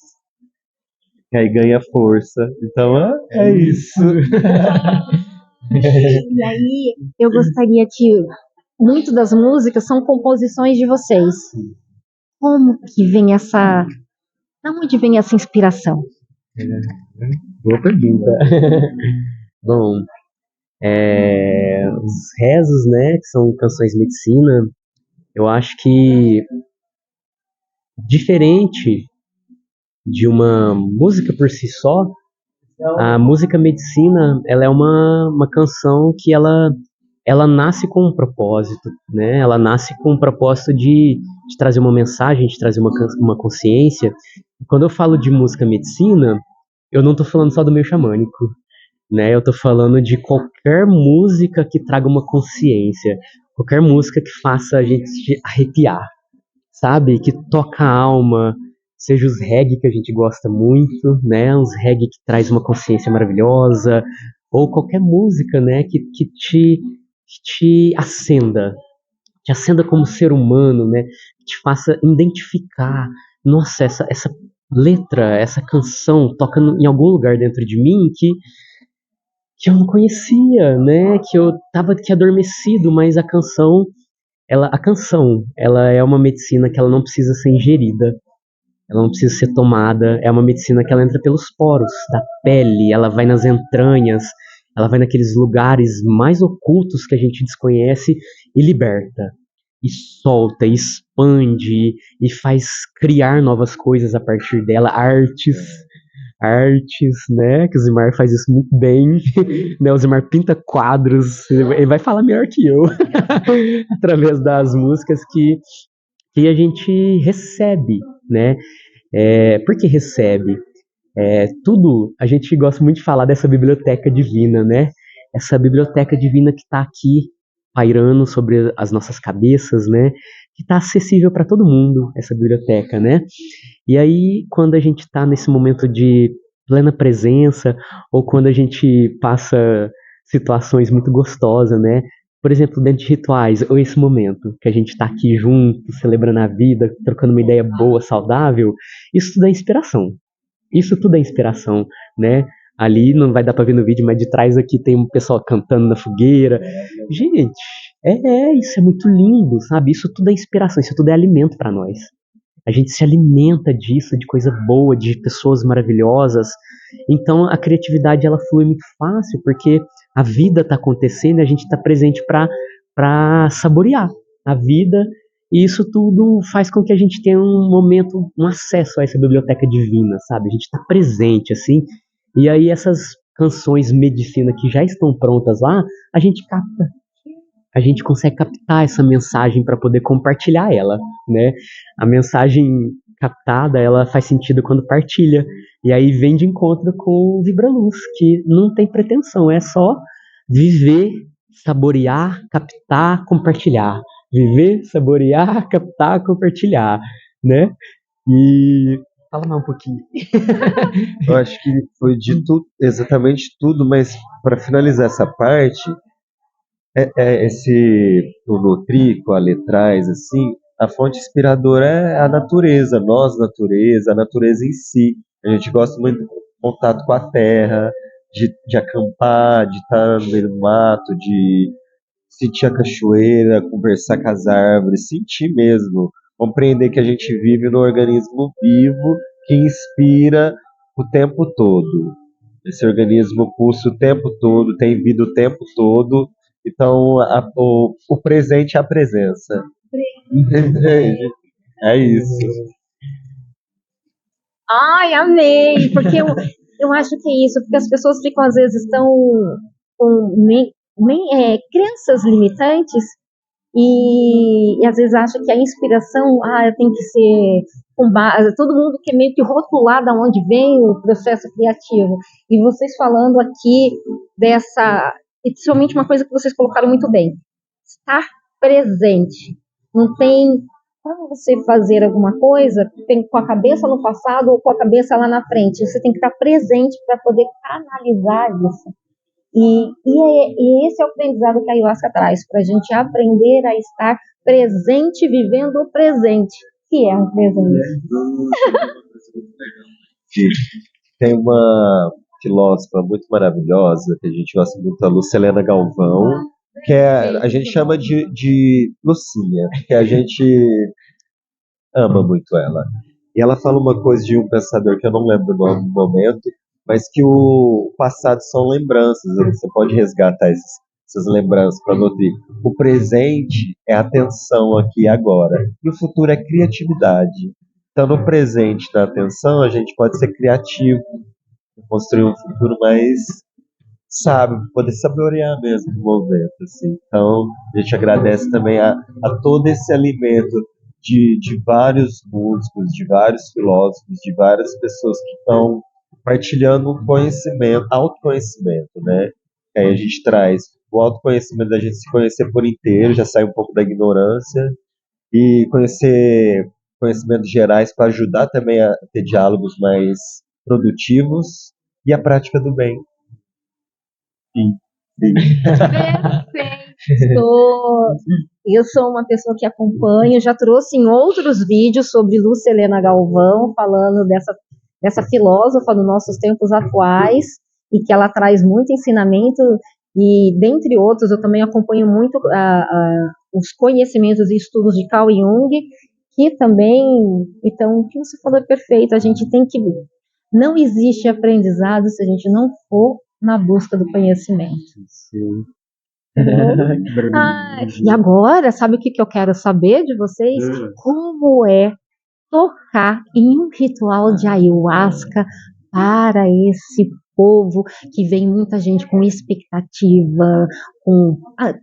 E aí ganha força. Então é isso. E aí, eu gostaria que muito das músicas são composições de vocês. Como que vem essa... Da onde vem essa inspiração? Boa pergunta. Bom, os rezos, né, que são canções de medicina, eu acho que diferente de uma música por si só, a música medicina, ela é uma canção que ela nasce com um propósito, né? Ela nasce com um propósito de trazer uma mensagem, de trazer uma consciência. Quando eu falo de música medicina, eu não estou falando só do meio xamânico, né? Eu estou falando de qualquer música que traga uma consciência, qualquer música que faça a gente se arrepiar, sabe? Que toca a alma, seja os reggae que a gente gosta muito, né? Uns reggae que traz uma consciência maravilhosa, ou qualquer música, né? Que te te acenda como ser humano, né? Que te faça identificar, nossa, essa letra, essa canção toca em algum lugar dentro de mim que eu não conhecia, né? Que eu tava aqui adormecido, mas a canção, ela é uma medicina que ela não precisa ser ingerida, ela não precisa ser tomada, é uma medicina que ela entra pelos poros da pele, ela vai nas entranhas, ela vai naqueles lugares mais ocultos que a gente desconhece e liberta, e solta, e expande, e faz criar novas coisas a partir dela, artes, né? Que o Zimar faz isso muito bem, né? O Zimar pinta quadros, ele vai falar melhor que eu, através das músicas que a gente recebe, né? Por que recebe? Tudo, a gente gosta muito de falar dessa biblioteca divina, né? Essa biblioteca divina que está aqui pairando sobre as nossas cabeças, né? Que está acessível para todo mundo, essa biblioteca, né? E aí, quando a gente está nesse momento de plena presença, ou quando a gente passa situações muito gostosas, né? Por exemplo, dentro de rituais, ou esse momento que a gente está aqui junto, celebrando a vida, trocando uma ideia boa, saudável, isso tudo é inspiração. Isso tudo é inspiração, né? Ali não vai dar para ver no vídeo, mas de trás aqui tem um pessoal cantando na fogueira. Gente, isso é muito lindo, sabe? Isso tudo é inspiração, isso tudo é alimento para nós. A gente se alimenta disso, de coisa boa, de pessoas maravilhosas. Então a criatividade ela flui muito fácil, porque a vida está acontecendo e a gente está presente para saborear a vida. E isso tudo faz com que a gente tenha um momento, um acesso a essa biblioteca divina, sabe? A gente está presente, assim. E aí essas canções medicina que já estão prontas lá, a gente capta, a gente consegue captar essa mensagem para poder compartilhar ela, né? A mensagem captada, ela faz sentido quando partilha. E aí vem de encontro com o Vibraluz, que não tem pretensão, é só viver, saborear, captar, compartilhar. Viver, saborear, captar, compartilhar, né? E fala mais um pouquinho. Eu acho que foi dito exatamente tudo, mas para finalizar essa parte, O Nutrico, a Letrais, assim, a fonte inspiradora é a natureza, nós, natureza, a natureza em si. A gente gosta muito do contato com a terra, de acampar, de estar no meio do mato, de sentir a cachoeira, conversar com as árvores, sentir mesmo, compreender que a gente vive num organismo vivo que inspira o tempo todo. Esse organismo pulsa o tempo todo, tem vida o tempo todo. Então, o presente é a presença. É isso. Ai, amei! Porque eu acho que é isso, porque as pessoas ficam, às vezes, tão com crenças limitantes e às vezes acha que a inspiração tem que ser com base, todo mundo quer meio que rotular de onde vem o processo criativo. E vocês falando aqui dessa, e principalmente uma coisa que vocês colocaram muito bem, estar presente. Não tem como você fazer alguma coisa com a cabeça no passado ou com a cabeça lá na frente. Você tem que estar presente para poder canalizar isso. E esse é o aprendizado que a ayahuasca traz, para a gente aprender a estar presente, vivendo o presente, que é um presente. Tem uma filósofa muito maravilhosa, que a gente gosta muito, a Lucilena Galvão, que a gente chama de Lucinha, que a gente ama muito ela. E ela fala uma coisa de um pensador que eu não lembro o nome no momento, mas que o passado são lembranças, você pode resgatar essas lembranças para nutrir. O presente é atenção aqui e agora, e o futuro é criatividade. Então, no presente da atenção, a gente pode ser criativo, construir um futuro mais sábio, poder saborear mesmo o momento. Assim. Então, a gente agradece também a todo esse alimento de vários músicos, de vários filósofos, de várias pessoas que estão partilhando um conhecimento, autoconhecimento, né? Aí a gente traz o autoconhecimento da gente se conhecer por inteiro, já sai um pouco da ignorância, e conhecer conhecimentos gerais para ajudar também a ter diálogos mais produtivos e a prática do bem. Sim, sim. Perfeito! Eu sou uma pessoa que acompanho, já trouxe em outros vídeos sobre Lucilena Galvão, falando dessa filósofa dos nossos tempos atuais, e que ela traz muito ensinamento, e dentre outros, eu também acompanho muito os conhecimentos e estudos de Carl Jung, que também, então, o que você falou é perfeito, a gente tem que, não existe aprendizado se a gente não for na busca do conhecimento. Sim. E agora, sabe o que eu quero saber de vocês? Como é tocar em um ritual de ayahuasca para esse povo que vem muita gente com expectativa,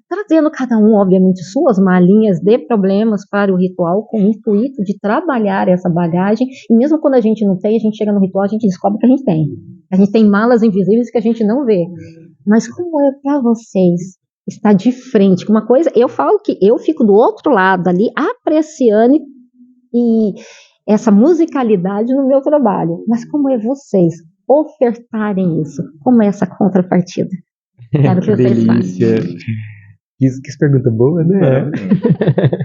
trazendo cada um, obviamente, suas malinhas de problemas para o ritual, com o intuito de trabalhar essa bagagem, e mesmo quando a gente não tem, a gente chega no ritual, a gente descobre que a gente tem. A gente tem malas invisíveis que a gente não vê. Mas como é para vocês estar de frente com uma coisa? Eu falo que eu fico do outro lado ali, apreciando e essa musicalidade no meu trabalho. Mas como é vocês ofertarem isso? Como é essa contrapartida? Quero que vocês delícia. Que pergunta boa, né?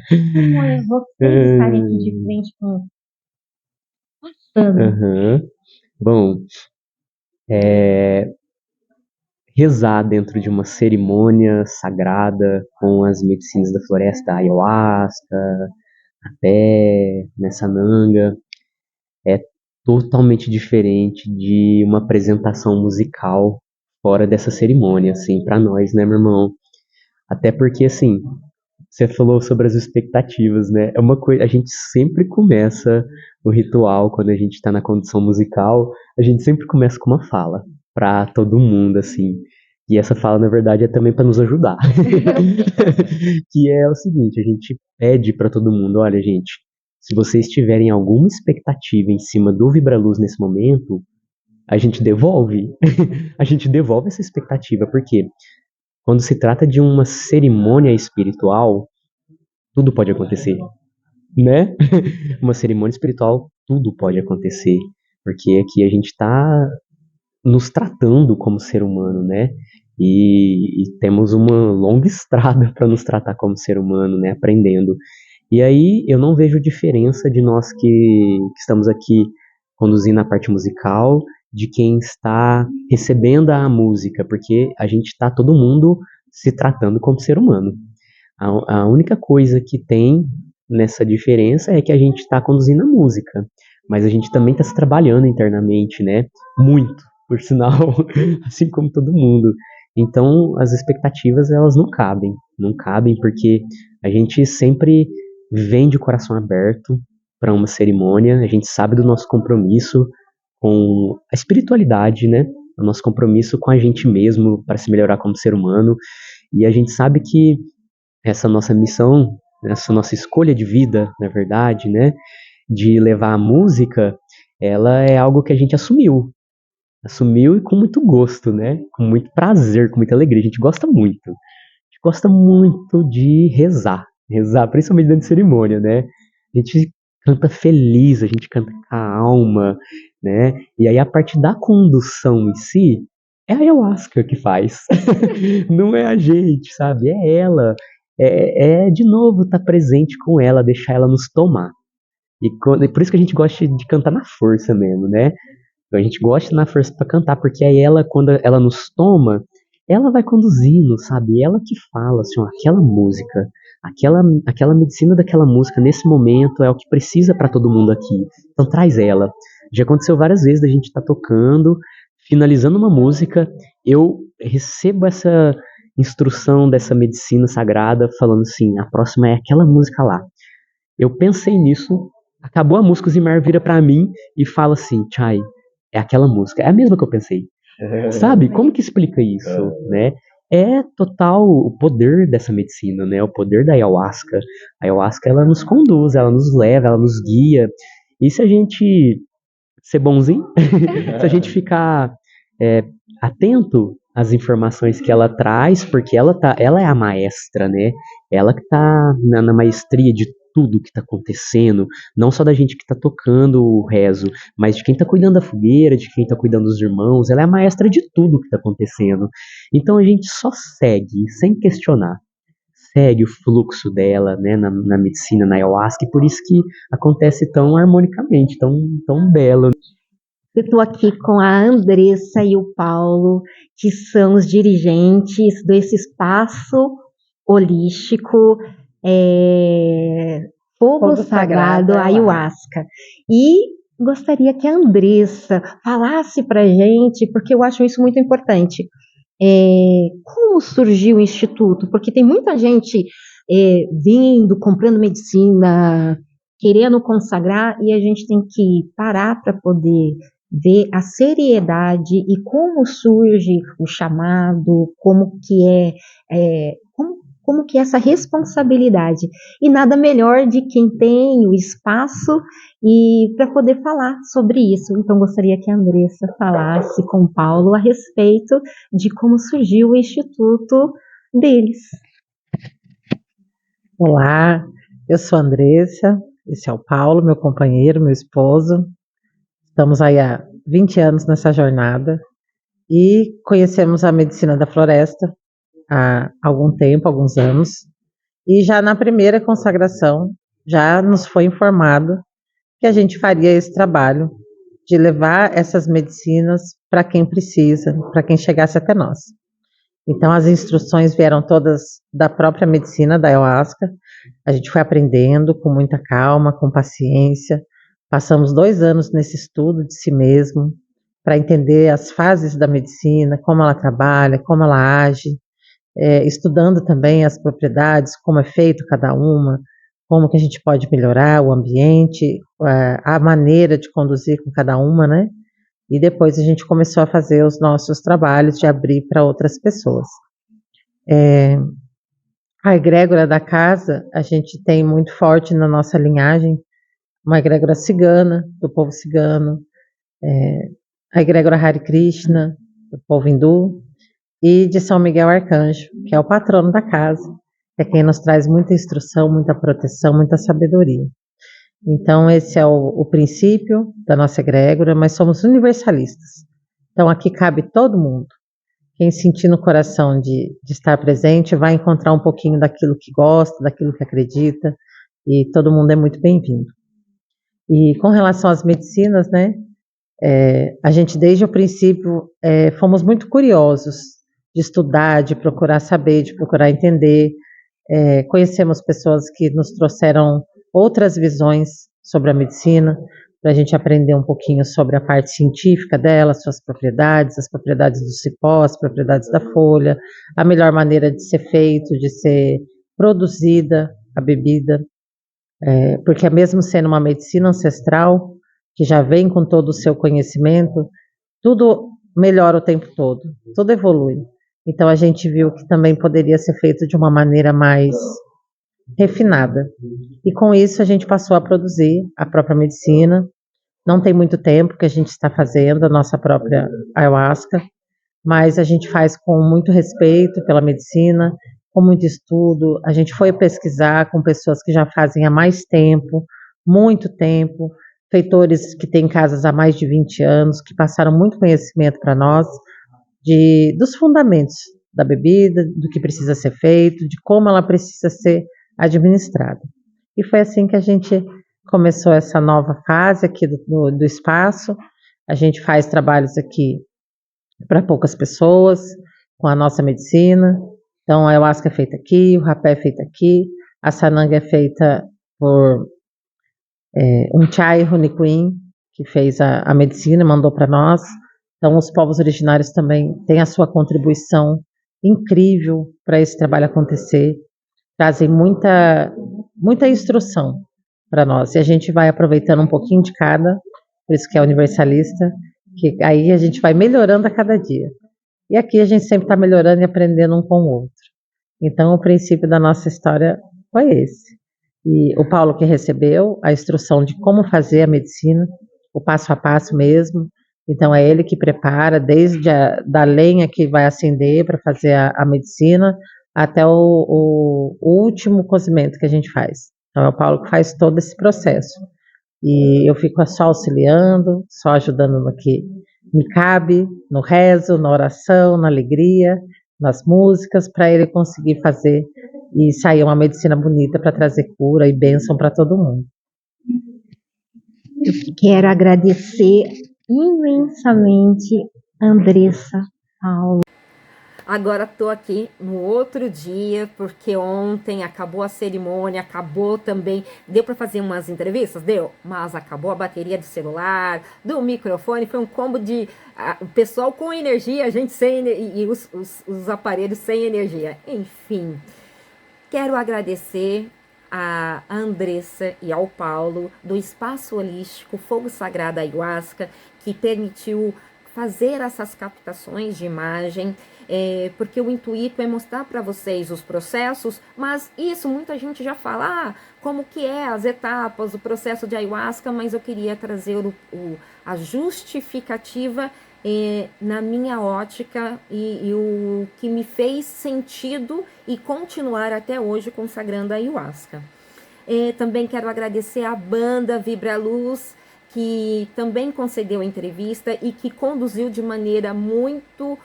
Como é vocês estarem aqui de frente com... Bom, rezar dentro de uma cerimônia sagrada com as medicinas da floresta, a ayahuasca, até nessa nanga, é totalmente diferente de uma apresentação musical fora dessa cerimônia, assim, para nós, né, meu irmão? Até porque, assim, você falou sobre as expectativas, né? É uma coisa, a gente sempre começa o ritual quando a gente tá na condição musical, a gente sempre começa com uma fala para todo mundo, assim. E essa fala, na verdade, é também para nos ajudar. Que é o seguinte, a gente pede para todo mundo, olha, gente, se vocês tiverem alguma expectativa em cima do Vibraluz nesse momento, a gente devolve. A gente devolve essa expectativa, porque quando se trata de uma cerimônia espiritual, tudo pode acontecer, né? Uma cerimônia espiritual, tudo pode acontecer, porque aqui a gente está nos tratando como ser humano, né? e temos uma longa estrada para nos tratar como ser humano, né, aprendendo. E aí eu não vejo diferença de nós que estamos aqui conduzindo a parte musical, de quem está recebendo a música, porque a gente está todo mundo se tratando como ser humano. A única coisa que tem nessa diferença é que a gente está conduzindo a música, mas a gente também está se trabalhando internamente, né? Muito, por sinal, assim como todo mundo. Então, as expectativas, elas não cabem porque a gente sempre vem de coração aberto para uma cerimônia, a gente sabe do nosso compromisso com a espiritualidade, né? O nosso compromisso com a gente mesmo para se melhorar como ser humano, e a gente sabe que essa nossa missão, essa nossa escolha de vida, na verdade, né, de levar a música, ela é algo que a gente assumiu e com muito gosto, né, com muito prazer, com muita alegria, a gente gosta muito de rezar, principalmente dentro de cerimônia, né, a gente canta feliz, a gente canta com a alma, né, e aí a parte da condução em si, é a ayahuasca que faz, não é a gente, sabe, é ela, de novo estar presente com ela, deixar ela nos tomar. E por isso que a gente gosta de cantar na força mesmo, né? Então a gente gosta na força para cantar, porque aí ela, quando ela nos toma, ela vai conduzindo, sabe? Ela que fala, assim, ó, aquela música, aquela medicina daquela música nesse momento é o que precisa para todo mundo aqui. Então traz ela. Já aconteceu várias vezes da gente estar tocando, finalizando uma música, eu recebo essa instrução dessa medicina sagrada falando assim, a próxima é aquela música lá. Eu pensei nisso, acabou a música, o Zimar vira pra mim e fala assim, Chai, é aquela música, é a mesma que eu pensei. Sabe? Como que explica isso, né? É total o poder dessa medicina, né? O poder da ayahuasca. A ayahuasca, ela nos conduz, ela nos leva, ela nos guia. E se a gente ser bonzinho, se a gente ficar é, atento às informações que ela traz, porque ela é a maestra, né? Ela que tá na maestria de tudo que está acontecendo, não só da gente que está tocando o rezo, mas de quem está cuidando da fogueira, de quem está cuidando dos irmãos, ela é a maestra de tudo que está acontecendo. Então a gente só segue, sem questionar, segue o fluxo dela, né, na medicina, na ayahuasca, e por isso que acontece tão harmonicamente, tão belo. Eu estou aqui com a Andressa e o Paulo, que são os dirigentes desse espaço holístico, Fogo Sagrado Ayahuasca. E gostaria que a Andressa falasse para a gente, porque eu acho isso muito importante, como surgiu o Instituto? Porque tem muita gente vindo, comprando medicina, querendo consagrar, e a gente tem que parar para poder ver a seriedade e como surge o chamado, como que é essa responsabilidade. E nada melhor de quem tem o espaço e para poder falar sobre isso. Então gostaria que a Andressa falasse com o Paulo a respeito de como surgiu o instituto deles. Olá, eu sou a Andressa, esse é o Paulo, meu companheiro, meu esposo. Estamos aí há 20 anos nessa jornada e conhecemos a medicina da floresta há algum tempo, alguns anos, e já na primeira consagração já nos foi informado que a gente faria esse trabalho de levar essas medicinas para quem precisa, para quem chegasse até nós. Então as instruções vieram todas da própria medicina da ayahuasca. A gente foi aprendendo com muita calma, com paciência. Passamos 2 anos nesse estudo de si mesmo para entender as fases da medicina, como ela trabalha, como ela age, estudando também as propriedades, como é feito cada uma, como que a gente pode melhorar o ambiente, a maneira de conduzir com cada uma, né? E depois a gente começou a fazer os nossos trabalhos de abrir para outras pessoas. A egrégora da casa, a gente tem muito forte na nossa linhagem, uma egrégora cigana, do povo cigano, a egrégora Hare Krishna, do povo hindu, e de São Miguel Arcanjo, que é o patrono da casa, que é quem nos traz muita instrução, muita proteção, muita sabedoria. Então, esse é o princípio da nossa egrégora, mas somos universalistas. Então, aqui cabe todo mundo. quem sentir no coração de estar presente vai encontrar um pouquinho daquilo que gosta, daquilo que acredita, e todo mundo é muito bem-vindo. E com relação às medicinas, né, a gente desde o princípio fomos muito curiosos de estudar, de procurar saber, de procurar entender. Conhecemos pessoas que nos trouxeram outras visões sobre a medicina, para a gente aprender um pouquinho sobre a parte científica dela, suas propriedades, as propriedades do cipó, as propriedades da folha, a melhor maneira de ser feito, de ser produzida a bebida, porque mesmo sendo uma medicina ancestral, que já vem com todo o seu conhecimento, tudo melhora o tempo todo, tudo evolui. Então a gente viu que também poderia ser feito de uma maneira mais refinada. E com isso a gente passou a produzir a própria medicina. Não tem muito tempo que a gente está fazendo a nossa própria ayahuasca, mas a gente faz com muito respeito pela medicina, com muito estudo. A gente foi pesquisar com pessoas que já fazem há mais tempo, muito tempo, feitores que têm casas há mais de 20 anos, que passaram muito conhecimento para nós dos fundamentos da bebida, do que precisa ser feito, de como ela precisa ser administrada. E foi assim que a gente começou essa nova fase aqui do espaço. A gente faz trabalhos aqui para poucas pessoas, com a nossa medicina. Então, a ayahuasca é feita aqui, o rapé é feito aqui, a sananga é feita por um Chai Runiquim, que fez a medicina e mandou para nós. Então, os povos originários também têm a sua contribuição incrível para esse trabalho acontecer, trazem muita instrução para nós, e a gente vai aproveitando um pouquinho de cada, por isso que é universalista, que aí a gente vai melhorando a cada dia. E aqui a gente sempre está melhorando e aprendendo um com o outro. Então, o princípio da nossa história foi esse. E o Paulo que recebeu a instrução de como fazer a medicina, o passo a passo mesmo. Então, é ele que prepara, desde da lenha que vai acender para fazer a medicina, até o último cozimento que a gente faz. Então, é o Paulo que faz todo esse processo. E eu fico só auxiliando, só ajudando no que me cabe, no rezo, na oração, na alegria, nas músicas, para ele conseguir fazer e sair uma medicina bonita para trazer cura e bênção para todo mundo. Eu quero agradecer imensamente Andressa, Paulo. Agora estou aqui no outro dia, porque ontem acabou a cerimônia, acabou também, deu para fazer umas entrevistas? Deu, mas acabou a bateria do celular, do microfone, foi um combo de o pessoal com energia, a gente sem, e os aparelhos sem energia. Enfim, quero agradecer a Andressa e ao Paulo do Espaço Holístico Fogo Sagrado Ayahuasca, que permitiu fazer essas captações de imagem, porque o intuito é mostrar para vocês os processos, mas isso muita gente já fala, como que é as etapas, o processo de ayahuasca, mas eu queria trazer a justificativa na minha ótica e o que me fez sentido e continuar até hoje consagrando a ayahuasca. Também quero agradecer à banda Vibra Luz, que também concedeu a entrevista e que conduziu de maneira muito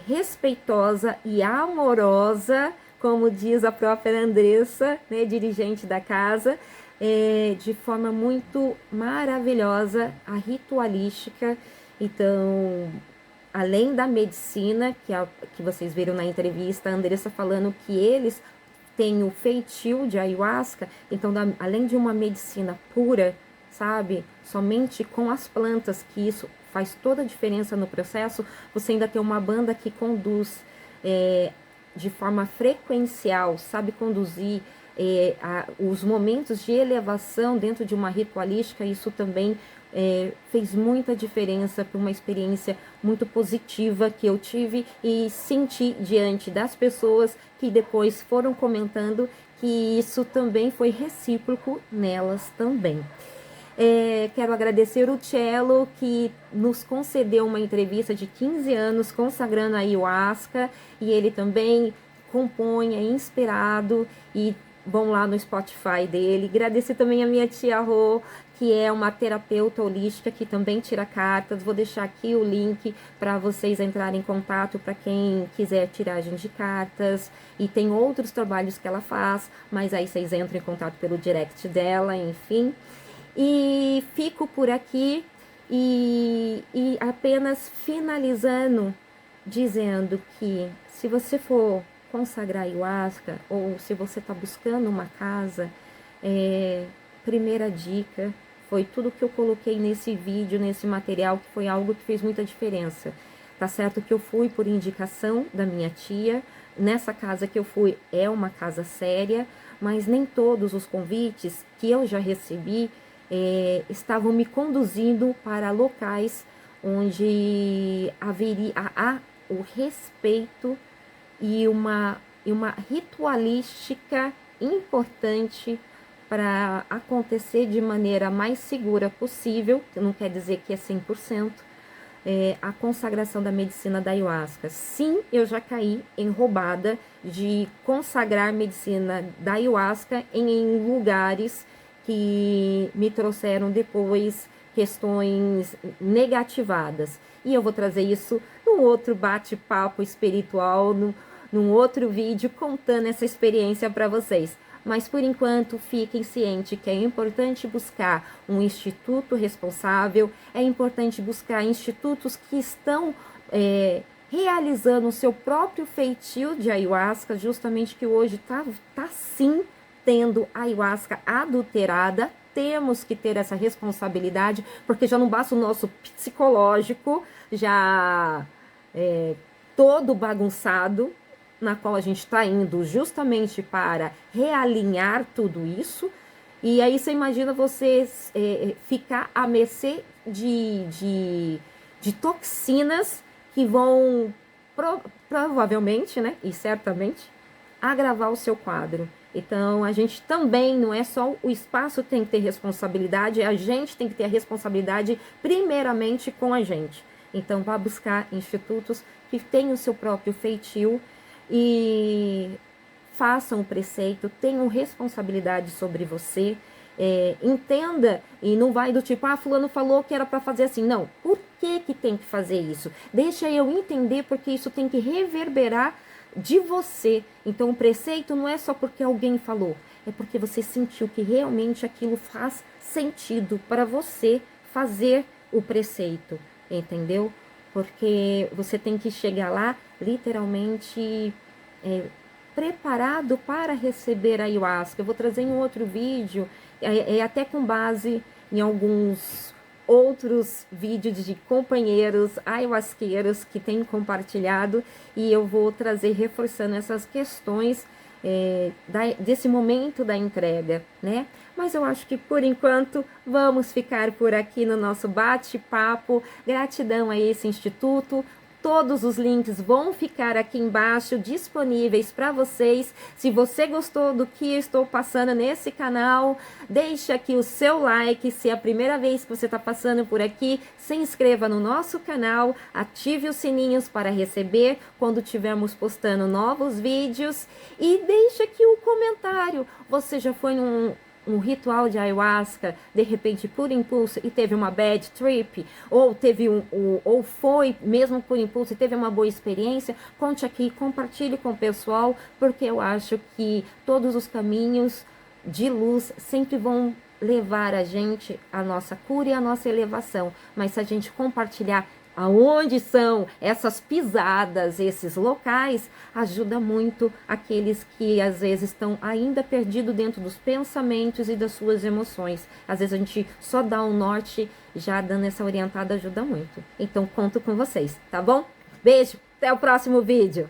respeitosa e amorosa, como diz a própria Andressa, né, dirigente da casa, de forma muito maravilhosa, a ritualística. Então, além da medicina, que vocês viram na entrevista, a Andressa falando que eles têm o feitio de ayahuasca, então, além de uma medicina pura, sabe, somente com as plantas, que isso faz toda a diferença no processo, você ainda tem uma banda que conduz de forma frequencial, sabe conduzir os momentos de elevação dentro de uma ritualística. Isso também fez muita diferença para uma experiência muito positiva que eu tive e senti diante das pessoas que depois foram comentando que isso também foi recíproco nelas também. Quero agradecer o Cello, que nos concedeu uma entrevista de 15 anos consagrando a ayahuasca, e ele também compõe, é inspirado, e vão lá no Spotify dele. Agradecer também a minha tia Rô, que é uma terapeuta holística que também tira cartas. Vou deixar aqui o link para vocês entrarem em contato para quem quiser tiragem de cartas. E tem outros trabalhos que ela faz, mas aí vocês entram em contato pelo direct dela, enfim. E fico por aqui e apenas finalizando dizendo que se você for consagrar ayahuasca ou se você está buscando uma casa, primeira dica foi tudo que eu coloquei nesse vídeo, nesse material, que foi algo que fez muita diferença. Tá certo que eu fui por indicação da minha tia, nessa casa que eu fui é uma casa séria, mas nem todos os convites que eu já recebi estavam me conduzindo para locais onde haveria o respeito e uma ritualística importante para acontecer de maneira mais segura possível, não quer dizer que é 100%, a consagração da medicina da ayahuasca. Sim, eu já caí em roubada de consagrar medicina da ayahuasca em lugares que me trouxeram depois questões negativadas. E eu vou trazer isso num outro bate-papo espiritual, num outro vídeo, contando essa experiência para vocês. Mas, por enquanto, fiquem cientes que é importante buscar um instituto responsável, é importante buscar institutos que estão realizando o seu próprio feitio de ayahuasca, justamente que hoje tá sim tendo ayahuasca adulterada. Temos que ter essa responsabilidade, porque já não basta o nosso psicológico, já todo bagunçado, na qual a gente está indo justamente para realinhar tudo isso. E aí você imagina você ficar à mercê de toxinas que vão provavelmente, né, e certamente, agravar o seu quadro. Então, a gente também, não é só o espaço que tem que ter responsabilidade, a gente tem que ter a responsabilidade primeiramente com a gente. Então, vá buscar institutos que tenham o seu próprio feitio e façam o preceito, tenham responsabilidade sobre você, entenda, e não vai do tipo, fulano falou que era para fazer assim. Não, por que tem que fazer isso? Deixa eu entender, porque isso tem que reverberar de você. Então o preceito não é só porque alguém falou, é porque você sentiu que realmente aquilo faz sentido para você fazer o preceito, entendeu? Porque você tem que chegar lá literalmente preparado para receber a ayahuasca. Eu vou trazer em outro vídeo, até com base em alguns outros vídeos de companheiros ayahuasqueiros que têm compartilhado, e eu vou trazer reforçando essas questões desse momento da entrega, né? Mas eu acho que por enquanto vamos ficar por aqui no nosso bate-papo. Gratidão a esse instituto. Todos os links vão ficar aqui embaixo disponíveis para vocês. Se você gostou do que eu estou passando nesse canal, deixa aqui o seu like. Se é a primeira vez que você está passando por aqui, se inscreva no nosso canal, ative os sininhos para receber quando tivermos postando novos vídeos e deixa aqui um comentário. Você já foi num ritual de ayahuasca, de repente por impulso, e teve uma bad trip, ou ou foi mesmo por impulso e teve uma boa experiência? Conte aqui, compartilhe com o pessoal, porque eu acho que todos os caminhos de luz sempre vão levar a gente à nossa cura e à nossa elevação. Mas se a gente compartilhar aonde são essas pisadas, esses locais, ajuda muito aqueles que às vezes estão ainda perdidos dentro dos pensamentos e das suas emoções. Às vezes a gente só dá um norte, já dando essa orientada ajuda muito. Então conto com vocês, tá bom? Beijo, até o próximo vídeo!